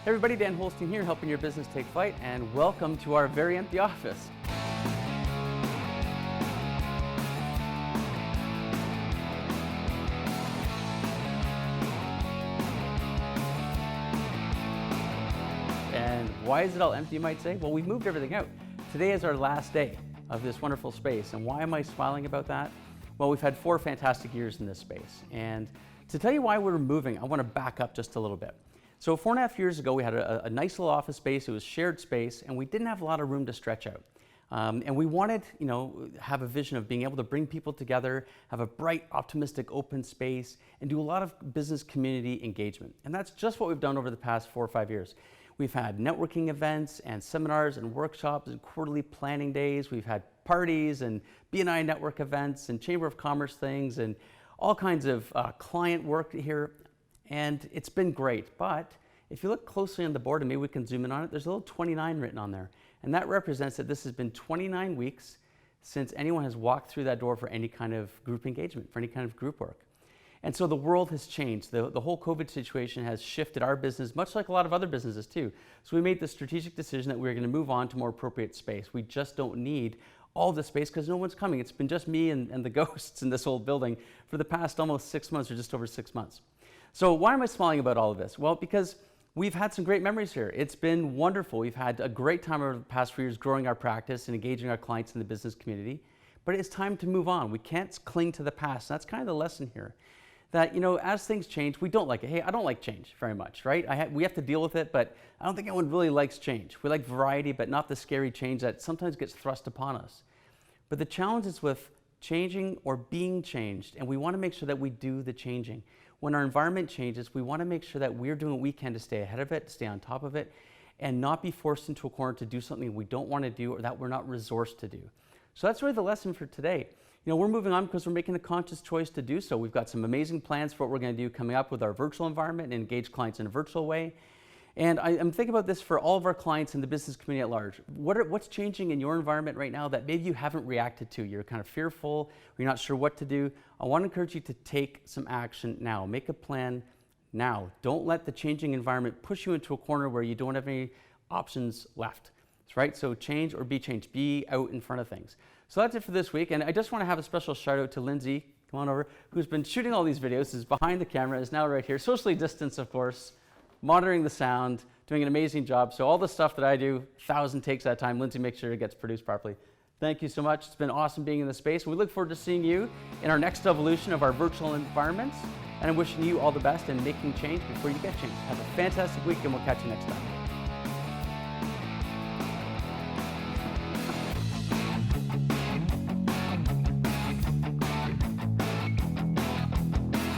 Hey everybody, Dan Holstein here, helping your business take flight, and welcome to our very empty office. And why is it all empty, you might say? Well, we've moved everything out. Today is our last day of this wonderful space, and why am I smiling about that? Well, we've had 4 fantastic years in this space, and to tell you why we're moving, I want to back up just a little bit. So 4.5 years ago, we had a nice little office space. It was shared space, and we didn't have a lot of room to stretch out. And we wanted, have a vision of being able to bring people together, have a bright, optimistic, open space, and do a lot of business community engagement. And that's just what we've done over the past 4 or 5 years. We've had networking events and seminars and workshops and quarterly planning days. We've had parties and B&I network events and Chamber of Commerce things and all kinds of client work here. And it's been great, but if you look closely on the board, and maybe we can zoom in on it, there's a little 29 written on there. And that represents that this has been 29 weeks since anyone has walked through that door for any kind of group engagement, for any kind of group work. And so the world has changed. The whole COVID situation has shifted our business, much like a lot of other businesses too. So we made the strategic decision that we're going to move on to more appropriate space. We just don't need all the space because no one's coming. It's been just me and the ghosts in this old building for the past almost 6 months or just over 6 months. So why am I smiling about all of this? Well, because we've had some great memories here. It's been wonderful. We've had a great time over the past few years growing our practice and engaging our clients in the business community. But it's time to move on. We can't cling to the past. That's kind of the lesson here. That, as things change, we don't like it. Hey, I don't like change very much, right? We have to deal with it, but I don't think anyone really likes change. We like variety, but not the scary change that sometimes gets thrust upon us. But the challenge is with changing or being changed, and we want to make sure that we do the changing. When our environment changes, we want to make sure that we're doing what we can to stay ahead of it, stay on top of it, and not be forced into a corner to do something we don't want to do or that we're not resourced to do. So that's really the lesson for today. We're moving on because we're making a conscious choice to do so. We've got some amazing plans for what we're going to do coming up with our virtual environment and engage clients in a virtual way. And I'm thinking about this for all of our clients in the business community at large. What's changing in your environment right now that maybe you haven't reacted to? You're kind of fearful, or you're not sure what to do. I want to encourage you to take some action now. Make a plan now. Don't let the changing environment push you into a corner where you don't have any options left. That's right? So change or be changed. Be out in front of things. So that's it for this week. And I just want to have a special shout out to Lindsay, come on over, who's been shooting all these videos, is behind the camera, is now right here, socially distanced, of course, monitoring the sound, doing an amazing job. So all the stuff that I do, 1,000 takes at a time, Lindsay makes sure it gets produced properly. Thank you so much. It's been awesome being in this space. We look forward to seeing you in our next evolution of our virtual environments. And I'm wishing you all the best and making change before you get change. Have a fantastic week, and we'll catch you next time.